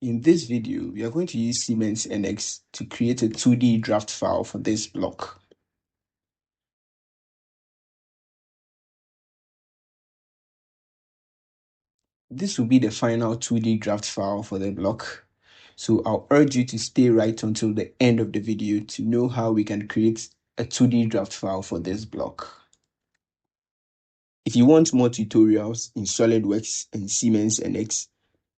In this video, we are going to use Siemens NX to create a 2D draft file for this block. This will be the final 2D draft file for the block. So I'll urge you to stay right until the end of the video to know how we can create a 2D draft file for this block. If you want more tutorials in SolidWorks and Siemens NX,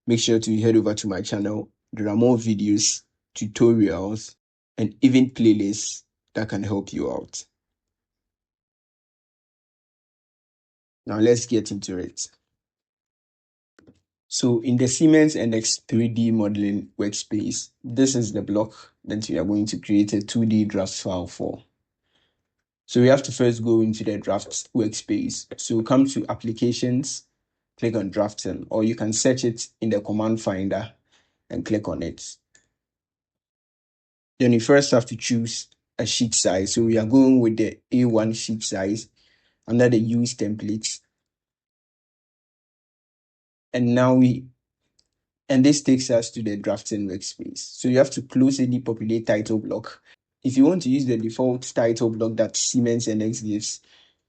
make sure to head over to my channel. There are more videos, tutorials, and even playlists that can help you out. Now let's get into it. So in the Siemens NX 3D modeling workspace, this is the block that we are going to create a 2D draft file for. So we have to first go into the draft workspace. So come to applications, click on drafting, or you can search it in the command finder and click on it. Then you first have to choose a sheet size. So we are going with the A1 sheet size under the use templates. And this takes us to the drafting workspace. So you have to close any populate title block. If you want to use the default title block that Siemens NX gives,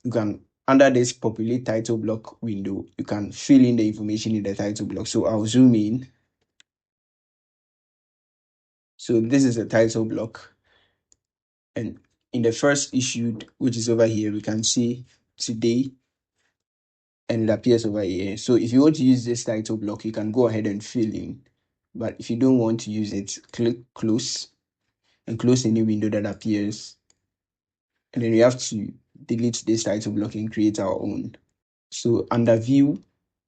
you can, under this populate title block window, you can fill in the information in the title block. So I'll zoom in. So this is a title block. And in the first issued, which is over here, we can see today, and it appears over here. So if you want to use this title block, you can go ahead and fill in. But if you don't want to use it, click close and close any window that appears. And then we have to delete this title block and create our own. So under view,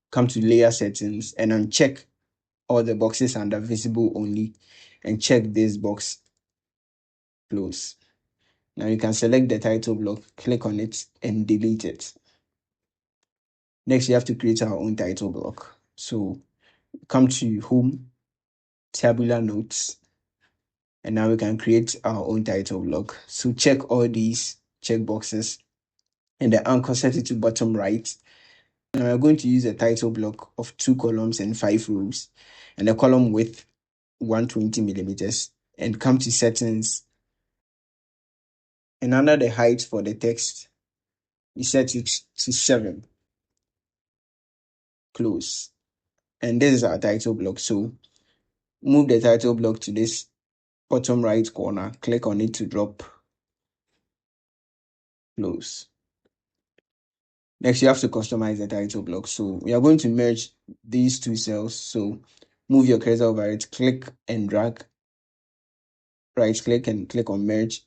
come to layer settings and uncheck all the boxes under visible only and check this box close. Now you can select the title block, click on it and delete it. Next, we have to create our own title block. So come to home, tabular notes, and now we can create our own title block. So check all these checkboxes and the anchor, set it to bottom right. And we're going to use a title block of 2 columns and 5 rows and a column width 120 millimeters, and come to settings. And under the height for the text, we set it to 7. Close. And this is our title block. So move the title block to this bottom right corner, click on it to drop. Close. Next, you have to customize the title block. So we are going to merge these two cells. So move your cursor over it, click and drag, right click and click on merge.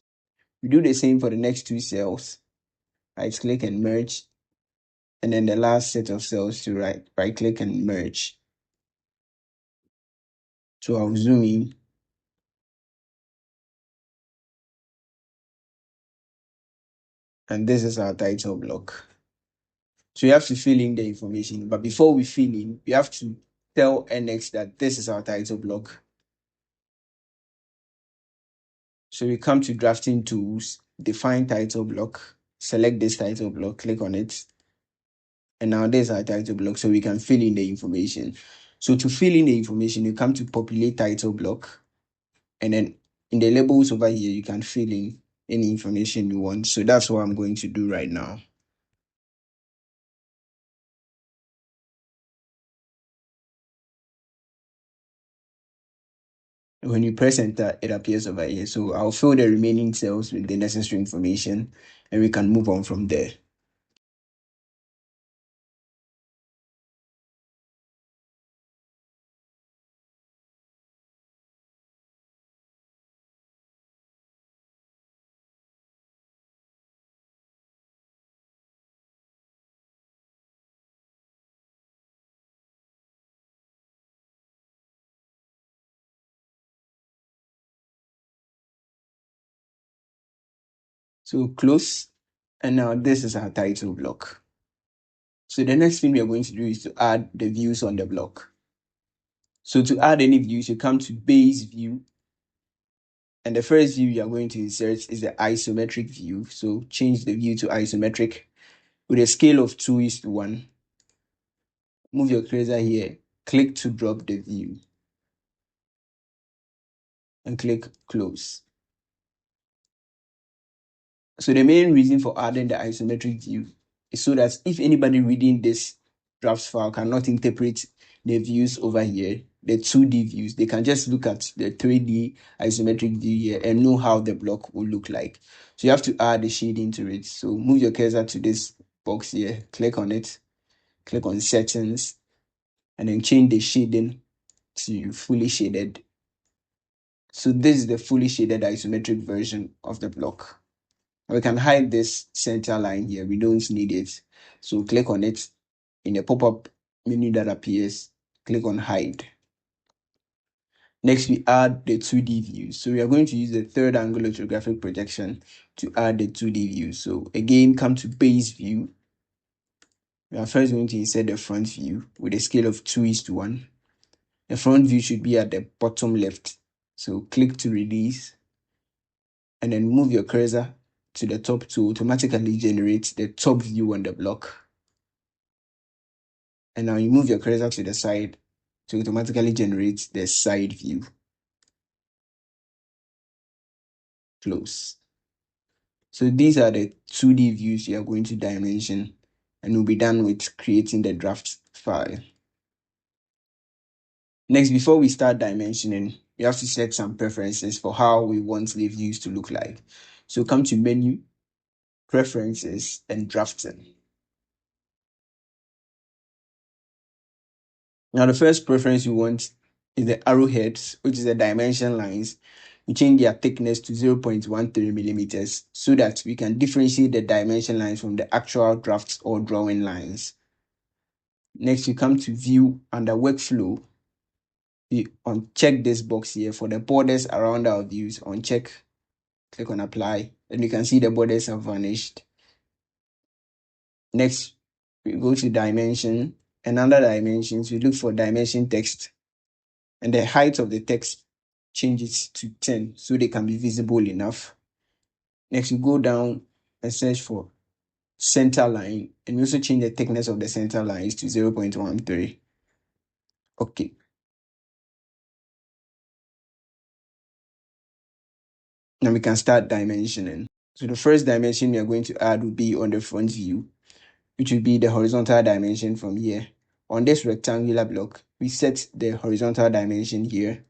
We do the same for the next 2 cells. Right click and merge. And then the last set of cells to right click and merge. So I'll zoom in. And this is our title block. So you have to fill in the information. But before we fill in, we have to tell NX that this is our title block. So we come to drafting tools, define title block, select this title block, click on it. And now there's our title block, so we can fill in the information. So to fill in the information, you come to populate title block. And then in the labels over here, you can fill in any information you want. So that's what I'm going to do right now. When you press enter, it appears over here. So I'll fill the remaining cells with the necessary information and we can move on from there. So close. And now this is our title block. So the next thing we are going to do is to add the views on the block. So to add any views, you come to base view. And the first view you are going to insert is the isometric view. So change the view to isometric with a scale of 2:1. Move your cursor here, click to drop the view. and click close. So the main reason for adding the isometric view is so that if anybody reading this draft file cannot interpret the views over here, the 2D views, they can just look at the 3D isometric view here and know how the block will look like. So you have to add the shading to it. So move your cursor to this box here, click on it, click on settings, and then change the shading to fully shaded. So this is the fully shaded isometric version of the block. We can hide this center line here. We don't need it. So click on it in the pop-up menu that appears. Click on hide. Next, we add the 2D view. So we are going to use the third angle orthographic projection to add the 2D view. So again, come to base view. We are first going to insert the front view with a scale of 2:1. The front view should be at the bottom left. So click to release and then move your cursor to the top to automatically generate the top view on the block. And now you move your cursor to the side to automatically generate the side view. Close. So these are the 2D views you are going to dimension, and we'll be done with creating the draft file. Next, before we start dimensioning, we have to set some preferences for how we want the views to look like. So come to menu, preferences, and drafting. Now the first preference we want is the arrowheads, which is the dimension lines. We change their thickness to 0.13 millimeters so that we can differentiate the dimension lines from the actual drafts or drawing lines. Next, we come to view under workflow. We uncheck this box here for the borders around our views. Uncheck, click on apply, and you can see the borders have vanished. Next, we go to dimension, and under dimensions, we look for dimension text, and the height of the text changes to 10 so they can be visible enough. Next, we go down and search for center line, and we also change the thickness of the center lines to 0.13. Okay. Now we can start dimensioning. So the first dimension we are going to add will be on the front view, which will be the horizontal dimension from here. On this rectangular block, we set the horizontal dimension here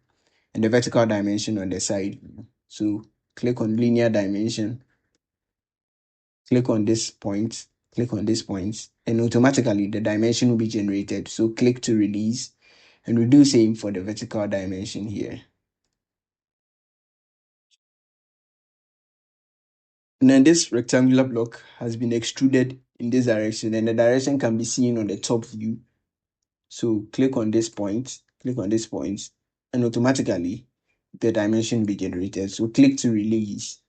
and the vertical dimension on the side view. So click on linear dimension, click on this point, click on this point, and automatically the dimension will be generated. So click to release, and we'll do same for the vertical dimension here. And then this rectangular block has been extruded in this direction, and the direction can be seen on the top view. So click on this point, and automatically the dimension will be generated. So click to release.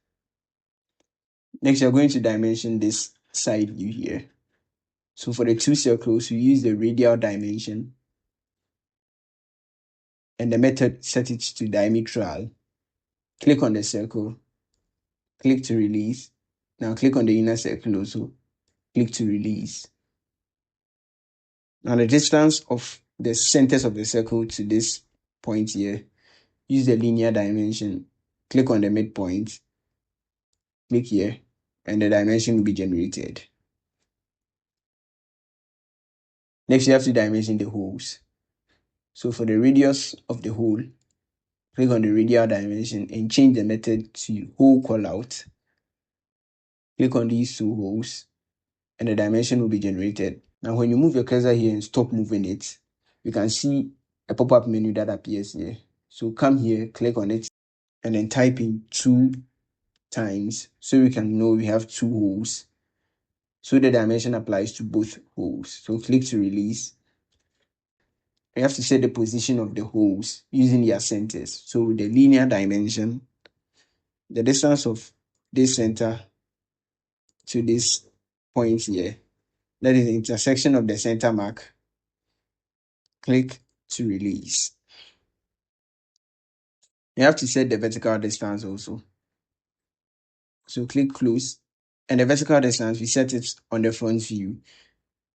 Next, you're going to dimension this side view here. So for the two circles, we use the radial dimension, and the method set it to diametral. Click on the circle, click to release. Now click on the inner circle also, click to release. Now the distance of the centers of the circle to this point here, use the linear dimension, click on the midpoint, click here, and the dimension will be generated. Next, you have to dimension the holes. So for the radius of the hole, click on the radial dimension and change the method to hole callout. Click on these two holes, and the dimension will be generated. Now, when you move your cursor here and stop moving it, you can see a pop-up menu that appears here. So come here, click on it, and then type in 2 times so we can know we have 2 holes. So the dimension applies to both holes. So click to release. You have to set the position of the holes using their centers. So the linear dimension, the distance of this center to this point here, that is the intersection of the center mark. Click to release. You have to set the vertical distance also. So click close, and the vertical distance, we set it on the front view.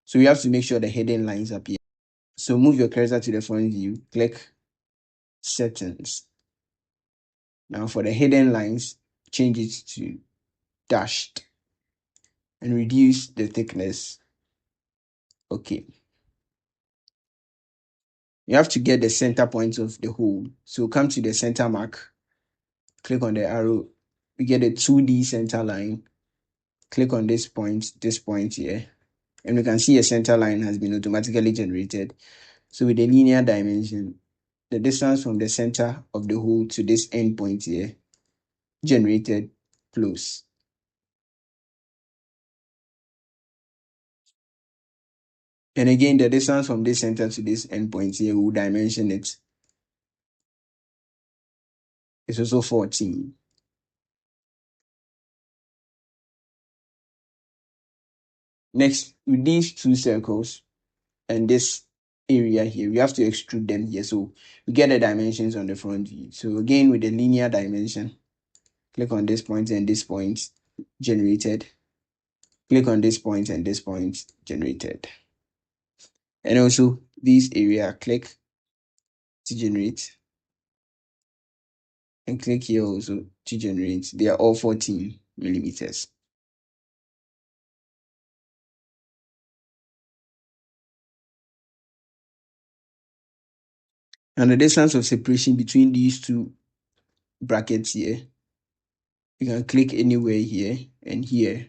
So you have to make sure the hidden lines appear. So move your cursor to the front view, click settings. Now for the hidden lines, change it to dashed and reduce the thickness. Okay. You have to get the center point of the hole. So come to the center mark, click on the arrow, we get a 2D center line. Click on this point here, and we can see a center line has been automatically generated. So with the linear dimension, the distance from the center of the hole to this end point here, generated, close. And again, the distance from this center to this end point here, we'll dimension it. It's also 14. Next, with these two circles and this area here, we have to extrude them here. So we get the dimensions on the front view. So again, with the linear dimension, click on this point and this point, generated. Click on this point and this point, generated. And also this area, click to generate. And click here also to generate. They are all 14 millimeters. And the distance of separation between these two brackets here, you can click anywhere here and here,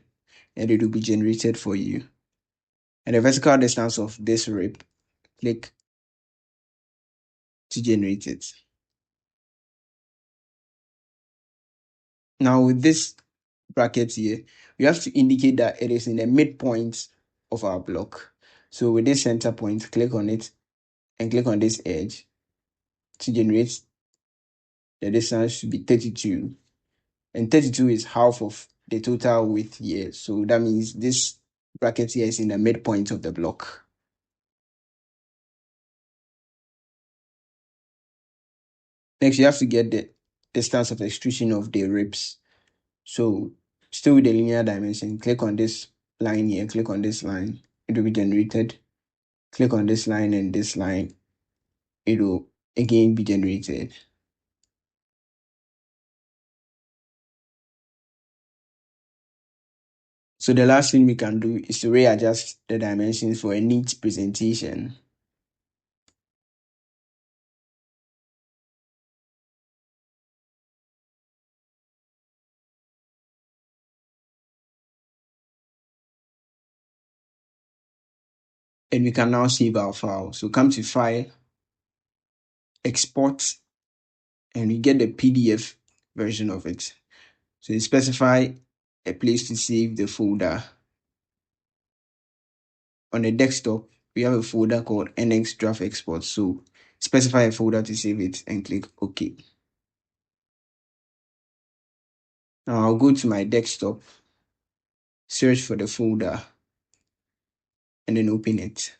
and it will be generated for you. And the vertical distance of this rib, click to generate it. Now with this bracket here, we have to indicate that it is in the midpoint of our block. So with this center point, click on it and click on this edge to generate. The distance should be 32. And 32 is half of the total width here. So that means this bracket here is in the midpoint of the block. Next, you have to get the distance of extrusion of the ribs. So still with the linear dimension, click on this line here, click on this line, it will be generated. Click on this line and this line, it will again be generated. So the last thing we can do is to readjust the dimensions for a neat presentation. And we can now save our file. So come to File, Export, and we get the PDF version of it. So you specify a place to save the folder. On the desktop, we have a folder called NX Draft Export. So specify a folder to save it and click OK. Now I'll go to my desktop, search for the folder, and then open it.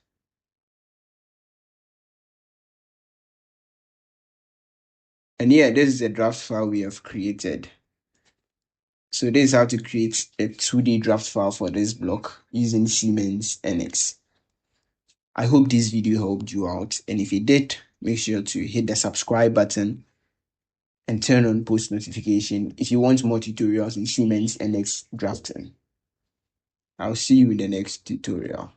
And yeah, this is the draft file we have created. So this is how to create a 2D draft file for this block using Siemens NX. I hope this video helped you out, and if it did, make sure to hit the subscribe button and turn on post notification if you want more tutorials in Siemens NX drafting. I'll see you in the next tutorial.